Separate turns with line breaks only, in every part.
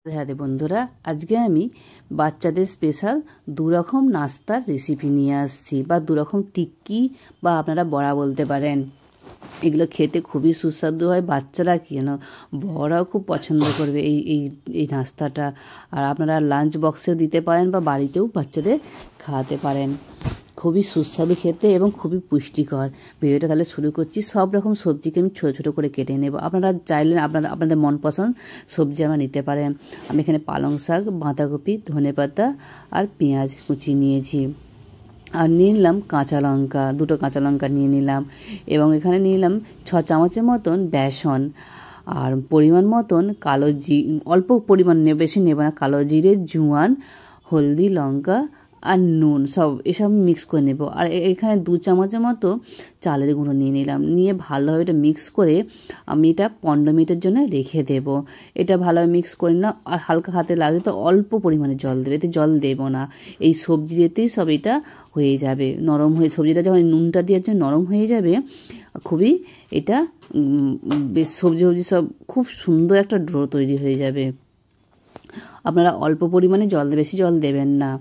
হ্যাঁ বন্ধুরা, আজকে আমি বাচ্চাদের স্পেশাল দুরকম নাস্তার রেসিপি নিয়ে আসছি, বা দুরকম টিক্কি বা আপনারা বড়া বলতে পারেন। এগুলো খেতে খুবই সুস্বাদু হয়। বাচ্চারা কেন, বড়রাও খুব পছন্দ করবে এই এই এই নাস্তাটা। আর আপনারা লাঞ্চ বক্সেও দিতে পারেন বা বাড়িতেও বাচ্চাদের খাওয়াতে পারেন। খুবই সুস্বাদু খেতে এবং খুবই পুষ্টিকর। ভিডিওটা তাহলে শুরু করছি। সব রকম সবজিকে আমি ছোটো ছোটো করে কেটে নেব। আপনারা চাইলে আপনাদের মনপসন্দ সবজি আমরা নিতে পারেন। আমি এখানে পালং শাক, বাঁধাকপি, ধনেপাতা আর পেঁয়াজ কুচি নিয়েছি। আর নিয়ে নিলাম কাঁচা লঙ্কা, দুটো কাঁচা লঙ্কা নিয়ে নিলাম। এবং এখানে নিয়ে নিলাম 6 চামচের মতন বেসন। আর পরিমাণ মতন কালো অল্প পরিমাণ বেশি নেব না, কালো জিরে, জোয়ান, হলদি, লঙ্কা আর নুন, এসব মিক্স করে নেব। আর এখানে 2 চামচের মতো চালের গুঁড়ো নিয়ে নিলাম। নিয়ে ভালোভাবে এটা মিক্স করে আমি এটা 15 মিনিটের জন্য রেখে দেব। এটা ভালোভাবে মিক্স করে না, আর হালকা হাতে লাগবে তো অল্প পরিমাণে জল দেবে, এতে জল দেব না। এই সবজি দিতেই সব এটা হয়ে যাবে নরম হয়ে। সবজিটা যখন নুনটা দেওয়ার জন্য নরম হয়ে যাবে, খুবই এটা বেশ সবজি সব খুব সুন্দর একটা ডো তৈরি হয়ে যাবে। আপনারা অল্প পরিমাণে জল, বেশি জল দেবেন না।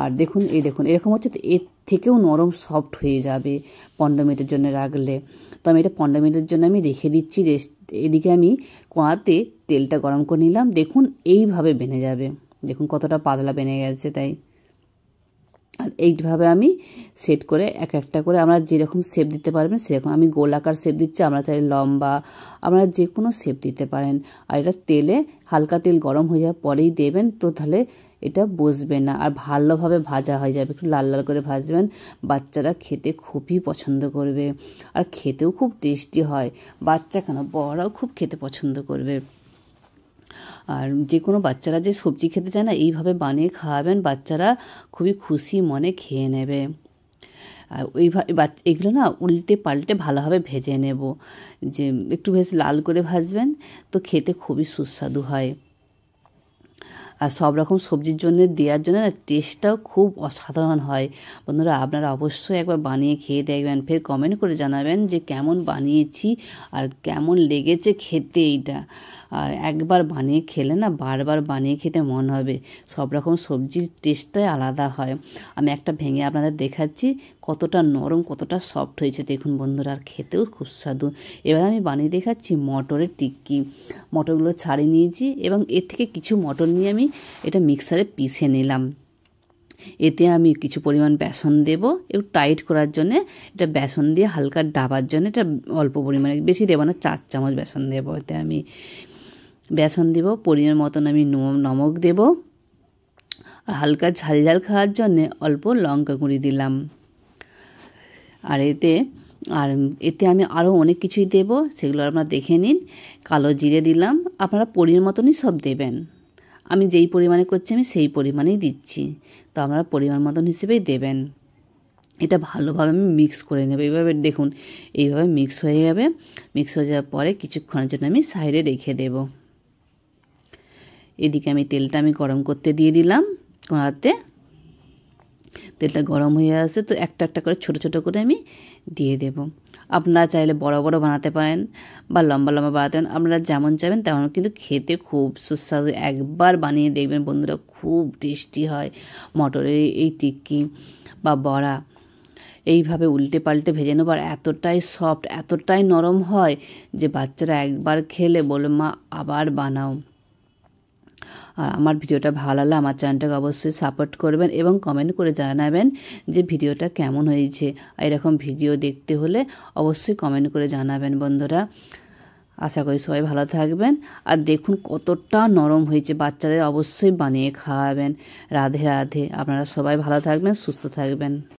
আর দেখুন এরকম হচ্ছে, তো এর থেকেও নরম সফট হয়ে যাবে 15 মিনিটের জন্য রাখলে। তো আমি এটা 15 মিনিটের জন্য আমি রেখে দিচ্ছি রেস্ট। এদিকে আমি কড়াতে তেলটা গরম করে নিলাম। দেখুন এইভাবে বেনে যাবে, দেখুন কতটা পাতলা বেনে গেছে। তাই আর এইভাবে আমি সেট করে এক একটা করে আমরা যেরকম শেপ দিতে পারবেন সেরকম। আমি গোলাকার শেপ দিচ্ছি, আমরা চাই লম্বা, আপনারা যে কোনো শেপ দিতে পারেন। আর এটা তেলে হালকা তেল গরম হয়ে যাওয়ার পরেই দেবেন, তো তাহলে এটা বসবে না আর ভালোভাবে ভাজা হয়ে যাবে। একটু লাল লাল করে ভাজবেন, বাচ্চারা খেতে খুবই পছন্দ করবে। আর খেতেও খুব টেস্টি হয়। বাচ্চা কেন, বড়রাও খুব খেতে পছন্দ করবে। আর যে কোনো বাচ্চারা যে সবজি খেতে চায় না, এইভাবে বানিয়ে খাওয়াবেন, বাচ্চারা খুবই খুশি মনে খেয়ে নেবে। আর ওইভাবে এগুলো না উল্টে পাল্টে ভালোভাবে ভেজে নেব, যে একটু বেশ লাল করে ভাজবেন, তো খেতে খুবই সুস্বাদু হয়। আর সব রকম সবজির জন্য দেওয়ার জন্য না টেস্টটাও খুব অসাধারণ হয়। বন্ধুরা, আপনারা অবশ্যই একবার বানিয়ে খেয়ে দেখবেন, ফের কমেন্ট করে জানাবেন যে কেমন বানিয়েছি আর কেমন লেগেছে খেতে এইটা। আর একবার বানিয়ে খেলে না বারবার বানিয়ে খেতে মন হবে। সব রকম সবজির টেস্টটাই আলাদা হয়। আমি একটা ভেঙে আপনাদের দেখাচ্ছি কতটা নরম, কতটা সফট হয়েছে দেখুন বন্ধুরা। আর খেতেও খুব সুস্বাদু। এবার আমি বানিয়ে দেখাচ্ছি মটরের টিক্কি। মটরগুলো ছাড়িয়ে নিয়েছি এবং এর থেকে কিছু মটর নিয়ে আমি এটা মিক্সারে পিষে নিলাম। এতে আমি কিছু পরিমাণ বেসন দেব, একটু টাইট করার জন্যে। এটা বেসন দিয়ে হালকা ডাবার জন্য এটা অল্প পরিমাণে, বেশি দেবো না, 4 চামচ বেসন দেবো। এতে আমি বেসন দেব, পরিমাণ মতন আমি নমক দেব, আর হালকা ঝাল ঝাল খাওয়ার জন্যে অল্প লঙ্কা গুঁড়ি দিলাম। আর এতে আমি আরও অনেক কিছুই দেব, সেগুলো আপনারা দেখে নিন। কালো জিরে দিলাম, আপনারা পরিমাণ মতনই সব দেবেন। আমি যেই পরিমাণে করছি আমি সেই পরিমাণেই দিচ্ছি, তো আপনারা পরিমাণ মতন হিসেবেই দেবেন। এটা ভালোভাবে আমি মিক্স করে নেব। এইভাবে দেখুন, এইভাবে মিক্স হয়ে যাবে। মিক্স হয়ে যাওয়ার পরে কিছুক্ষণের জন্য আমি সাইডে রেখে দেব। এদিকে আমি তেলটা গরম করতে দিয়ে দিলাম কড়াতে। তেলটা গরম হয়ে আসছে, তো একটা একটা করে ছোট ছোট করে আমি দিয়ে দেব। আপনারা চাইলে বড় বড় বানাতে পারেন বা লম্বা লম্বা বানাতে পারেন, আপনারা যেমন চাইবেন তেমন, কিন্তু খেতে খুব সুস্বাদু। একবার বানিয়ে দেখবেন বন্ধুরা, খুব টেস্টি হয় মটরের এই টিক্কি বা বড়া। এইভাবে উল্টে পাল্টে ভেজে নেব। আর এতটাই সফট, এতটাই নরম হয় যে বাচ্চারা একবার খেলে বলে মা আবার বানাও। আর আমার ভিডিওটা ভালো লাগলে আমার চ্যানেলটাকে অবশ্যই সাপোর্ট করবেন এবং কমেন্ট করে জানাবেন যে ভিডিওটা কেমন হয়েছে। এরকম ভিডিও দেখতে হলে অবশ্যই কমেন্ট করে জানাবেন বন্ধুরা। আশা করি সবাই ভালো থাকবেন। আর দেখুন কতটা নরম হয়েছে, বাচ্চাদের অবশ্যই বানিয়ে খাওয়াবেন। রাধে রাধে। আপনারা সবাই ভালো থাকবেন, সুস্থ থাকবেন।